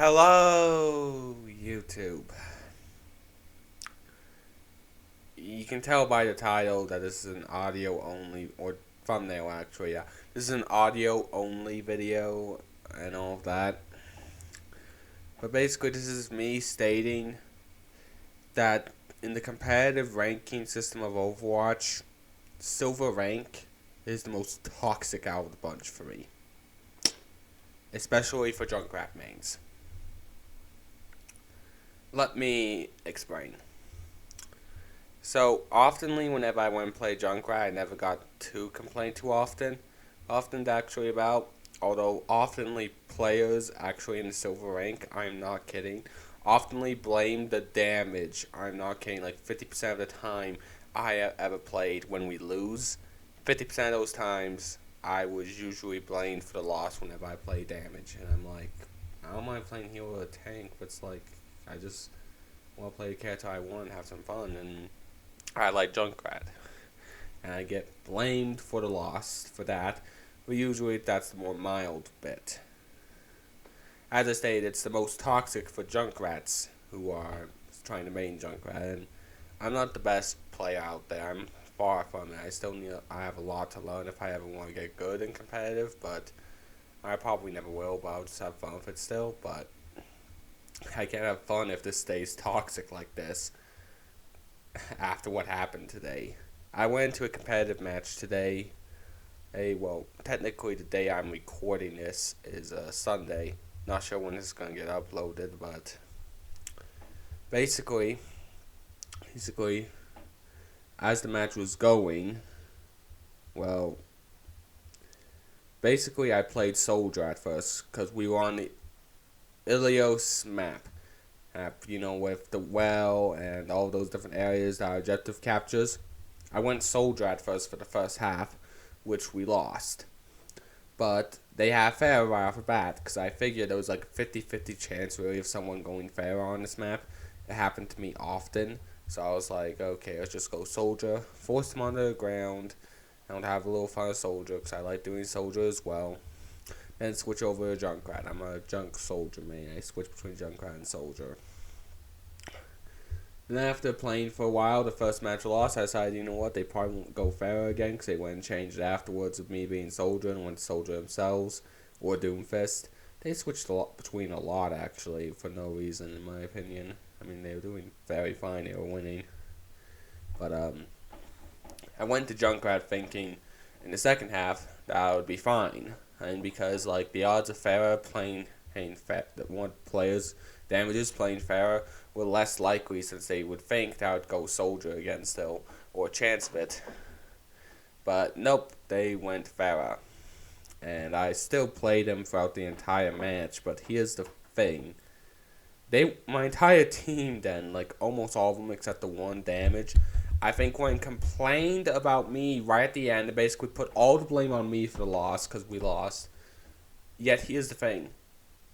Hello, YouTube. You can tell by the title that this is an audio only, or thumbnail actually, yeah. This is an audio only video and all of that. But basically, this is me stating that in the competitive ranking system of Overwatch, Silver rank is the most toxic out of the bunch for me. Especially for Junkrat mains. Let me explain. So, oftenly whenever I went and play Junkrat, I never got to complain too often. Actually about. Although, oftenly players actually in the silver rank, I'm not kidding, oftenly blame the damage. I'm not kidding, like 50% of the time I ever played when we lose, 50% of those times I was usually blamed for the loss whenever I play damage. And I'm like, I don't mind playing healer or tank, but it's like, I just want to play the character I want, have some fun, and I like Junkrat. And I get blamed for the loss for that, but usually that's the more mild bit. As I stated, it's the most toxic for Junkrats who are trying to main Junkrat, and I'm not the best player out there. I'm far from it. I have a lot to learn if I ever want to get good and competitive, but I probably never will, but I'll just have fun with it still. But I can't have fun if this stays toxic like this after what happened today. I went into a competitive match today. Well, technically the day I'm recording this is Sunday. Not sure when this is going to get uploaded, but basically, as the match was going, well, basically I played Soldier at first, because we were on the Ilios map, you know, with the well and all those different areas that our objective captures. I went Soldier at first for the first half, which we lost. But they have fair right off the bat, because I figured there was like a 50-50 chance really of someone going fair on this map. It happened to me often, so I was like, okay, let's just go Soldier, force them under the ground, and have a little fun with Soldier, because I like doing Soldier as well. Then switch over to Junkrat. I'm a Junk Soldier main. I switch between Junkrat and Soldier. Then after playing for a while, the first match lost, I decided, you know what, they probably won't go fair again, because they went and changed it afterwards with me being Soldier and went Soldier themselves, or Doomfist. They switched between a lot, actually, for no reason, in my opinion. I mean, they were doing very fine, they were winning. But, I went to Junkrat thinking, in the second half, that I would be fine. And because, like, the odds of Farah playing that one player's damages playing Farah were less likely, since they would think that I would go Soldier again still, or a chance of it. But nope, they went Farah. And I still played them throughout the entire match, but here's the thing. My entire team then, like almost all of them except the one damage, I think when complained about me right at the end, they basically put all the blame on me for the loss, because we lost. Yet here's the thing.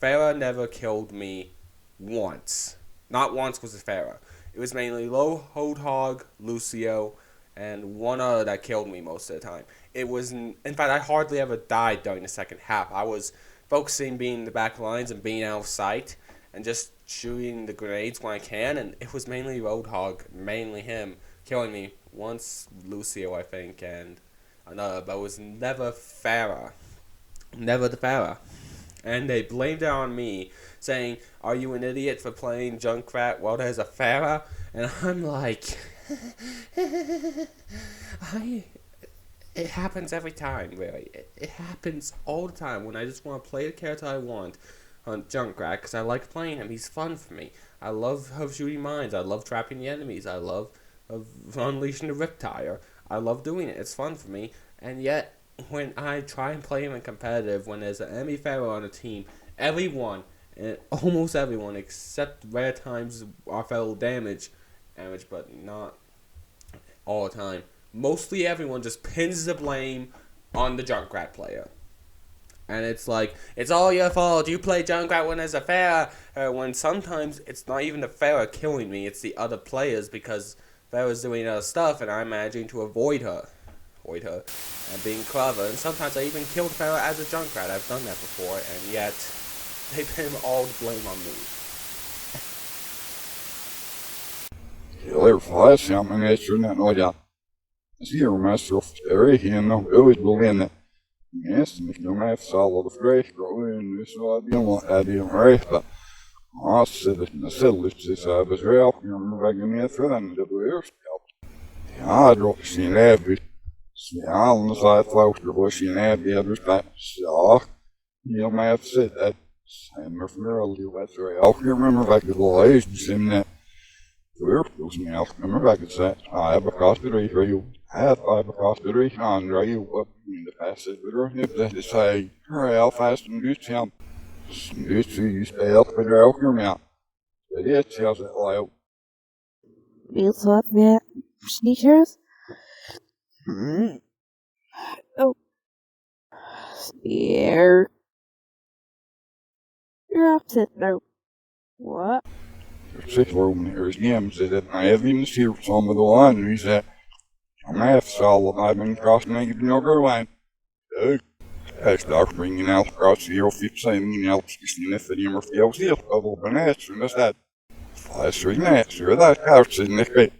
Farah never killed me once. Not once was it Farah. It was mainly Low Hodhog, Lucio, and one other that killed me most of the time. It was, in fact, I hardly ever died during the second half. I was focusing being in the back lines and being out of sight, and just shooting the grenades when I can, and it was mainly Roadhog, mainly him, killing me. Once Lucio, I think, and another, but it was never Farah. Never the Farah. And they blamed it on me, saying, are you an idiot for playing Junkrat while there's a Farah? And I'm like, it happens every time, really. It happens all the time when I just want to play the character I want on Junkrat, because I like playing him. He's fun for me. I love shooting mines. I love trapping the enemies. I love unleashing the Riptire. I love doing it. It's fun for me. And yet, when I try and play him in competitive, when there's an enemy Pharaoh on the team, everyone, and almost everyone, except rare times our fellow damage, but not all the time, mostly everyone just pins the blame on the Junkrat player. And it's like, it's all your fault, you play Junkrat when there's a Pharaoh, when sometimes it's not even the Pharaoh killing me, it's the other players, because Pharaoh's doing other stuff, and I'm managing to avoid her, and being clever, and sometimes I even killed Farah as a Junkrat. I've done that before, and yet They pin all the blame on me. Eller fast sammen med Trinidad. Sier meg så ofte igjen og utbildende. Nesten ikke noe mer salg og frøk og under så er det røyta. Asset med selvutse seg besøk om veggen ned fra den det blir skap. Ja, dråk sin lever. Sjalene sa et flauter på sin lever så ja, meg at sitt at Simmer for all you at så jeg remember back to the last in that Verpels me out remember back at that I have a costume for you. I have a costume on you up in the passage but if they say how fast and do jump. Nu zie je er ook niet meer. Dat is zelfs al. Veel wat meer sneakers. Oh. Here. Drops it though. What? Zeg waarom er is niet hem zitten. I have even seen some of the line. He said, I'm after all I've been crossing the younger line. Hij dacht brengen out across the heel fiets zijn in elk gezien if die maar veel ziel bubble bananas en dat dat flasher net sure that couch is niet bij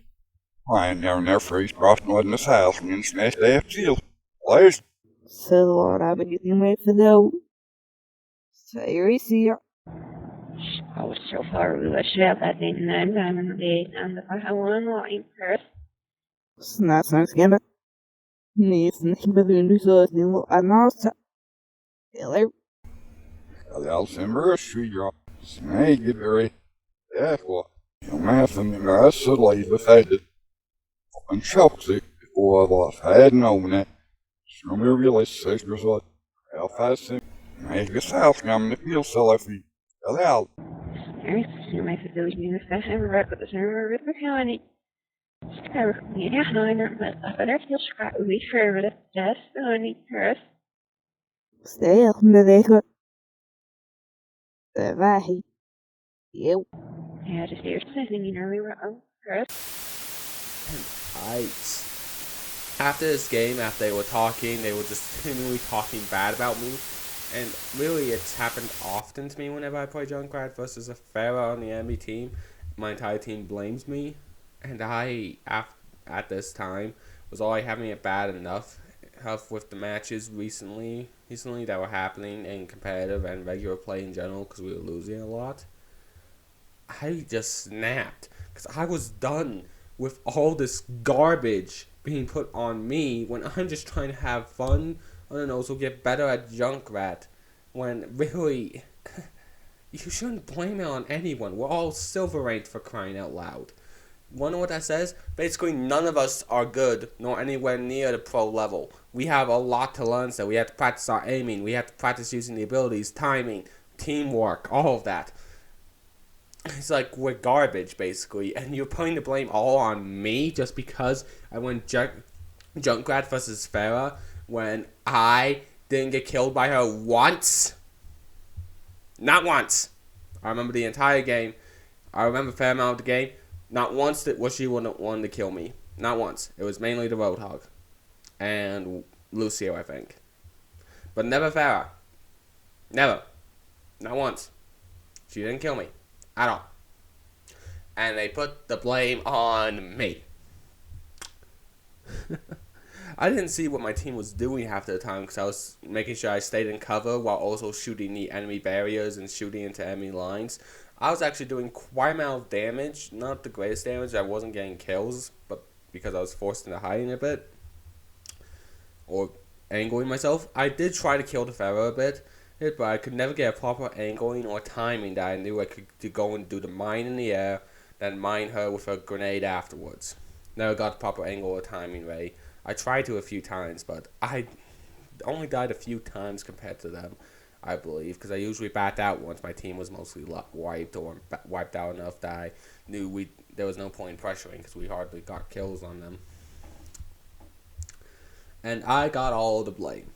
I never freeze crossed not in the house and smash the ziel please So what I've been using my for though. So you're here. I was so far we were sure that they didn't and the first one line first. Snart ska jag. Ni behöver du så att ni annars. Eller? I'll send her a street drop. Snake it very careful. You math and the rest of life affected. And shocks it before I was had known it. Some of your sisters like how fast it make a south come to feel so if you allowed. I see my facility in the fashion record with the server with the county. Yeah, no, I don't know. I better feel scrap we for the death on first. Stil med det. Det var helt. Jo. Yeah, just here's something you know we were on first. After this game, after they were talking, they were just continually talking bad about me. And really, it's happened often to me whenever I play Junkrat versus a Pharaoh on the enemy team. My entire team blames me. And I, at this time, was already having it bad enough with the matches recently that were happening in competitive and regular play in general because we were losing a lot. I just snapped because I was done with all this garbage being put on me when I'm just trying to have fun and also get better at Junkrat when really you shouldn't blame it on anyone. We're all silver ranked for crying out loud. Wanna know what that says? Basically, none of us are good, nor anywhere near the pro level. We have a lot to learn, so we have to practice our aiming, we have to practice using the abilities, timing, teamwork, all of that. It's like we're garbage, basically, and you're putting the blame all on me just because I went Junkrat versus Farah when I didn't get killed by her once. Not once. I remember the entire game. I remember a fair amount of the game. Not once was she one to kill me. Not once. It was mainly the Roadhog. And Lucio, I think. But never Farah. Never. Not once. She didn't kill me. At all. And they put the blame on me. I didn't see what my team was doing half the time because I was making sure I stayed in cover while also shooting the enemy barriers and shooting into enemy lines. I was actually doing quite a amount of damage. Not the greatest damage. I wasn't getting kills, but because I was forced into hiding a bit. Or angling myself. I did try to kill the Pharaoh a bit, but I could never get a proper angling or timing that I knew I could go and do the mine in the air, then mine her with a grenade afterwards. Never got the proper angle or timing ready. I tried to a few times, but I only died a few times compared to them. I believe, because I usually backed out once my team was mostly wiped or wiped out enough that I knew there was no point in pressuring because we hardly got kills on them. And I got all the blame.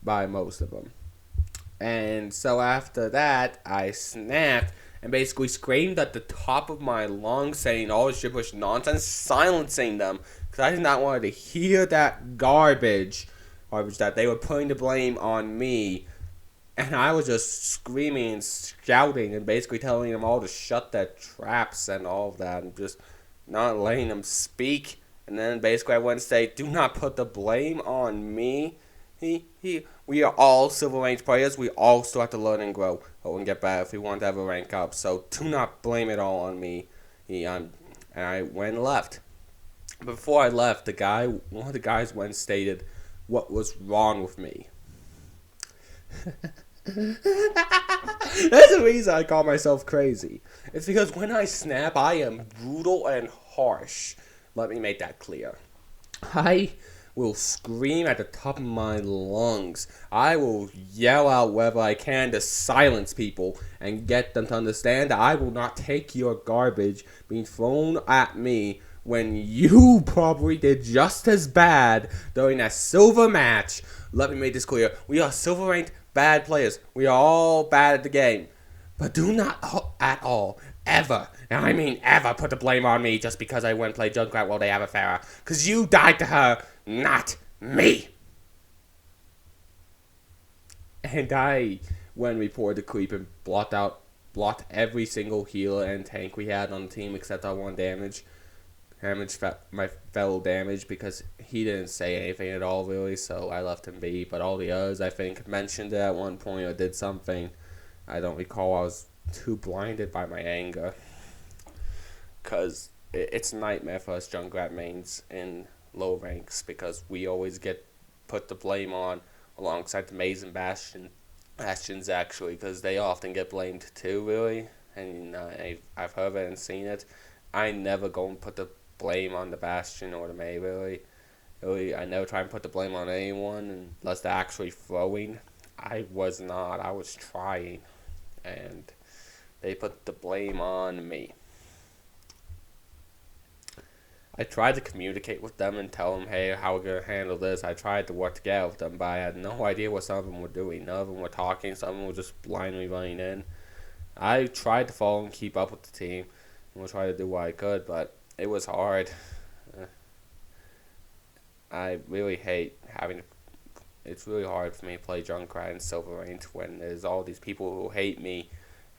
By most of them. And so after that, I snapped and basically screamed at the top of my lungs saying all this gibberish nonsense, silencing them because I did not want to hear that garbage garbage that they were putting the blame on me. And I was just screaming and shouting and basically telling them all to shut their traps and all of that and just not letting them speak. And then basically I went and say, do not put the blame on me. We are all silver rank players. We all still have to learn and grow and get better if we want to ever rank up. So do not blame it all on me. And I went and left. Before I left, one of the guys went and stated what was wrong with me. That's the reason I call myself crazy. It's because when I snap, I am brutal and harsh. Let me make that clear. I will scream at the top of my lungs. I will yell out wherever I can to silence people and get them to understand that I will not take your garbage being thrown at me when you probably did just as bad during that silver match. Let me make this clear. We are silver ranked bad players. We are all bad at the game. But do not at all, ever, and I mean ever, put the blame on me just because I went and played Junkrat while they have a Farah. Because you died to her, not me. And I went and reported the creep and blocked every single healer and tank we had on the team except our one my fellow damage, because he didn't say anything at all really, so I left him be. But all the others, I think, mentioned it at one point or did something. I don't recall. I was too blinded by my anger, because it's a nightmare for us Junkrat mains in low ranks, because we always get put the blame on alongside the Maze and Bastions actually, because they often get blamed too really, and I've heard it and seen it. I never go and put the blame on the Bastion or the May really. I never try and put the blame on anyone unless they're actually throwing. I was not. I was trying, and they put the blame on me. I tried to communicate with them and tell them, hey, how we're going to handle this. I tried to work together with them, but I had no idea what some of them were doing. None of them were talking. Some of them were just blindly running in. I tried to follow and keep up with the team and try to do what I could, but it was hard. I really hate having to. It's really hard for me to play Junkrat and Silver Range when there's all these people who hate me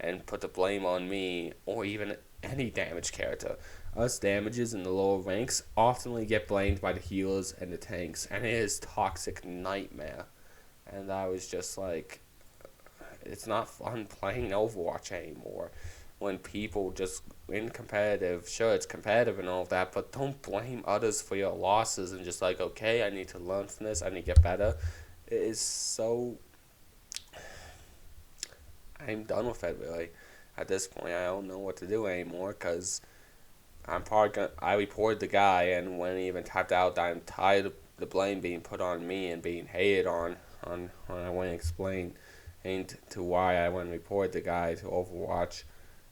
and put the blame on me or even any damage character. Us damages in the lower ranks often get blamed by the healers and the tanks, and it is toxic nightmare. And I was just like, it's not fun playing Overwatch anymore when people just in competitive, sure it's competitive and all of that, but don't blame others for your losses and just like, okay, I need to learn from this, I need to get better. It is so, I'm done with it really. At this point I don't know what to do anymore, because I reported the guy, and when he even tapped out, I'm tired of the blame being put on me and being hated on when I went and explained to why I went and reported the guy to Overwatch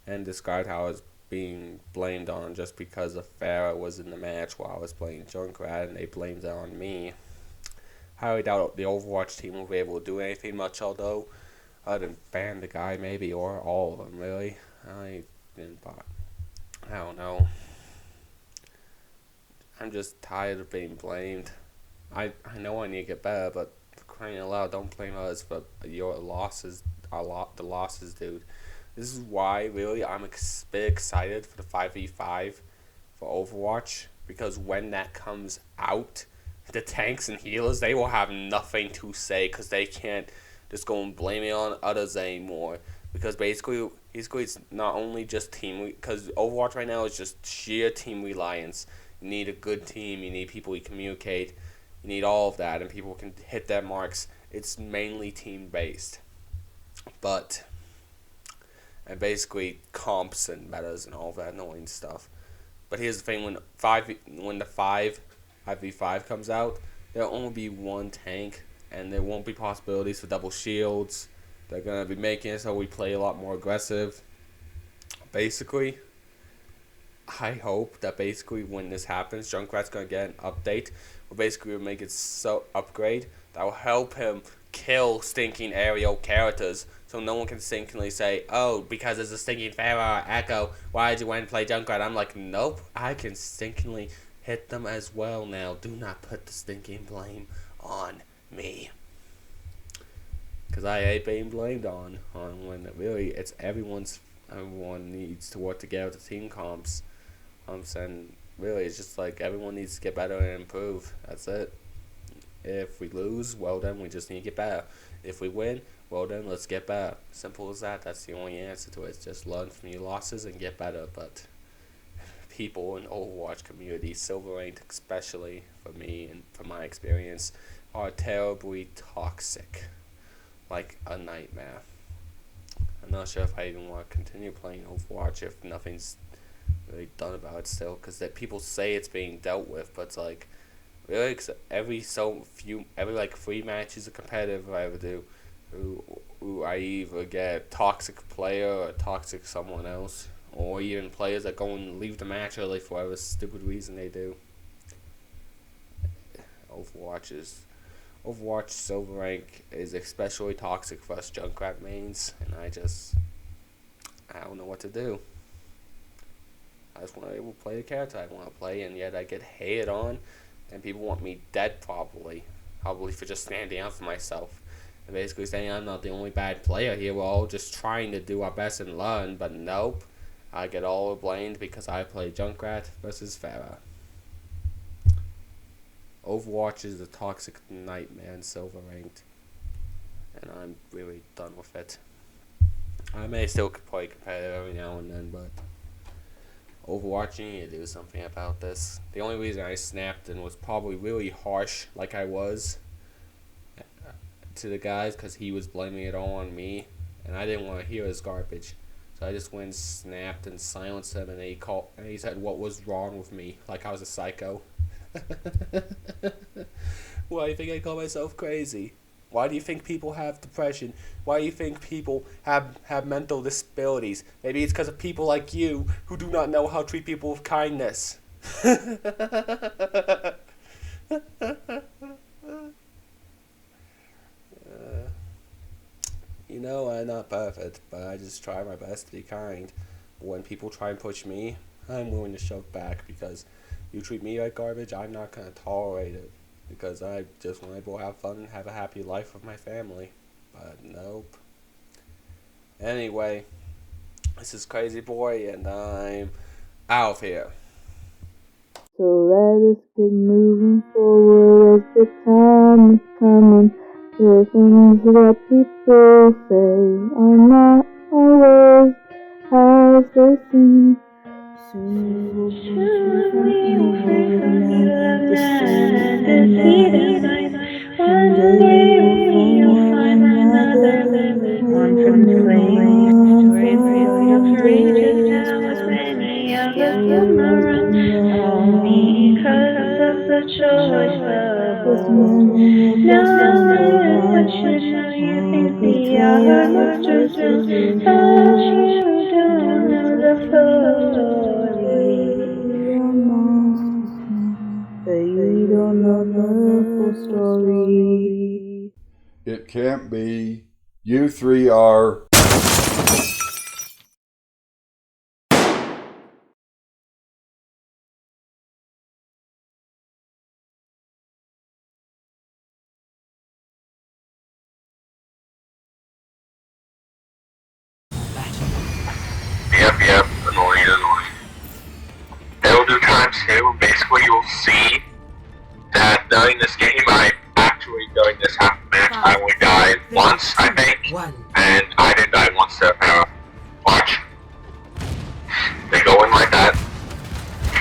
and described how I was being blamed on just because the Farah was in the match while I was playing Junkrat, and they blamed it on me. I highly doubt the Overwatch team will be able to do anything much, although other than ban the guy maybe, or all of them really. I don't know. I'm just tired of being blamed. I know I need to get better, but for crying out loud, don't blame us for your losses. The losses, dude. This is why, really, I'm a bit excited for the 5v5 for Overwatch, because when that comes out, the tanks and healers, they will have nothing to say, because they can't just go and blame it on others anymore. Because basically it's not only just team, because Overwatch right now is just sheer team reliance. You need a good team, you need people you communicate, you need all of that, and people can hit their marks. It's mainly team based. And basically comps and metas and all of that annoying stuff. But here's the thing, when the 5v5 comes out, there'll only be one tank, and there won't be possibilities for double shields. They're going to be making it so we play a lot more aggressive. Basically, I hope that basically when this happens, Junkrat's going to get an update where basically will make it so upgrade that will help him kill stinking aerial characters, so no one can stinkingly say, oh, because there's a stinking Farah or Echo, why did you went and play Junkrat? I'm like, nope, I can stinkingly hit them as well now. Do not put the stinking blame on me. Because I hate being blamed on when really it's everyone needs to work together to team comps. And really it's just like everyone needs to get better and improve. That's it. If we lose, well then we just need to get better. If we win, well then let's get better. Simple as that. That's the only answer to it. Just learn from your losses and get better. But people in Overwatch community, Silver ranked especially for me and from my experience, are terribly toxic. Like a nightmare. I'm not sure if I even want to continue playing Overwatch if nothing's really done about it still, because that people say it's being dealt with, but it's like really, cause every like 3 matches of competitive I ever do, who I either get a toxic player or a toxic someone else, or even players that go and leave the match early for whatever stupid reason they do. Overwatch Silver rank is especially toxic for us Junkrat mains, and I don't know what to do. I just want to play the character I want to play, and yet I get hated on, and people want me dead probably for just standing up for myself. And basically saying I'm not the only bad player here, we're all just trying to do our best and learn, but nope. I get all blamed because I play Junkrat versus Farah. Overwatch is a toxic nightmare in Silver ranked, and I'm really done with it. I may still play competitive every now and then, but Overwatch, you need to do something about this. The only reason I snapped and was probably really harsh, like I was, to the guys, because he was blaming it all on me, and I didn't want to hear his garbage. So I just went and snapped and silenced him, and he said what was wrong with me, like I was a psycho. Why do you think I call myself crazy? Why do you think people have depression? Why do you think people have mental disabilities? Maybe it's because of people like you who do not know how to treat people with kindness. I'm not perfect, but I just try my best to be kind. But when people try and push me, I'm willing to shove back, because you treat me like garbage, I'm not going to tolerate it. Because I just want to go have fun and have a happy life with my family. But nope. Anyway, this is Crazy Boy, and I'm out of here. So let us get moving forward as the time is coming. The things that people say are not always as they seem. Soon we'll be free from you and the defeated mind. One day you'll find another living one from the place. Story of courageous down with many of us on the run. All because of the choice of now I should know you think the hour must resume. But you don't know the full story. But you don't know the full story. It can't be. You three are. Yep, annoying. It'll do times 2, basically you'll see that during this game, during this half match, I only died once, I think, and I didn't die once to Farah. Watch. They go in like that,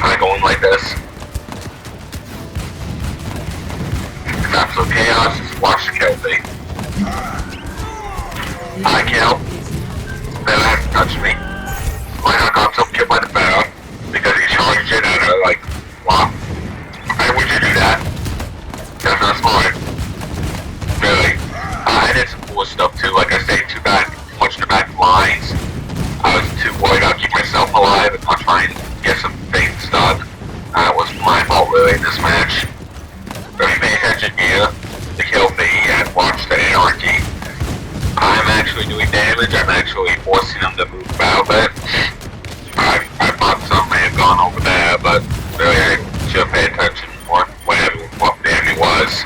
I go in like this. It's absolute chaos, just watch the kill thing. I kill, they don't have to touch me. I got himself killed by the Farah because he charged it at her, like, wow. Why would you do that? That's not smart. Really. I did some cool stuff too, like I stayed too much in the back lines. I was too worried about keeping myself alive and not trying to get some things done. That was my fault really in this match. Really pay attention here to kill me and watch the anarchy. I'm actually doing damage, I'm actually forcing them to move out a bit. I thought some may have gone over there, but really I should pay attention more what the enemy was.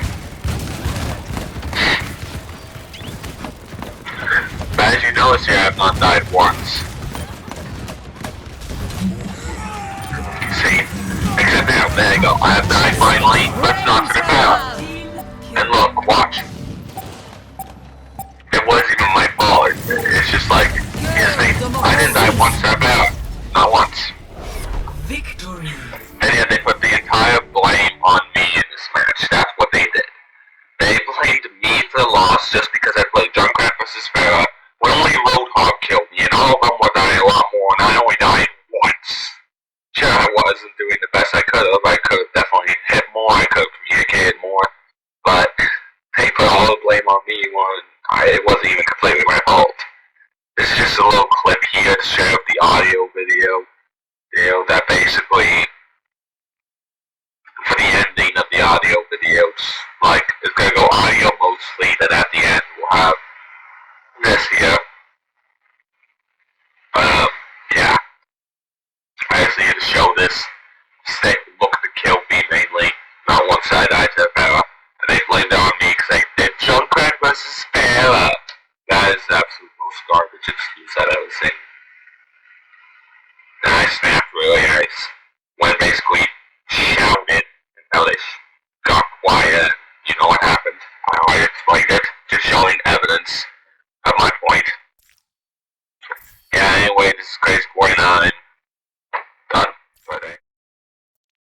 notice here I have not died once. See? Except now, there you go. I have died finally. Let's not to the power. And look, watch. It wasn't even my fault. It's just like, here's me. I didn't die once to the power. Not once. Victory. And yet they put the entire blame on me in this match. That's what they did. They blamed me for the loss just because I played Junkrat vs. Farah, when only Roadhog killed me, and all of them were dying a lot more, and I only died once. Sure, I wasn't doing the best I could have. I could have definitely hit more, I could have communicated more, but they put all the blame on me when it wasn't even completely my fault. This is just a little clip here to show the audio video, that basically, for the ending of the audio videos, like, it's gonna go audio mostly, then at the end we'll have this here. Yeah. I just needed to show this. Look at the kill me mainly, not one side I to Farah. And they blamed it on me because I did Junkrat vs. Farah. That is the absolute most garbage excuse I've ever seen. And I snapped really nice. When basically shouted, and now they got quiet. You know what happened. I already explained it.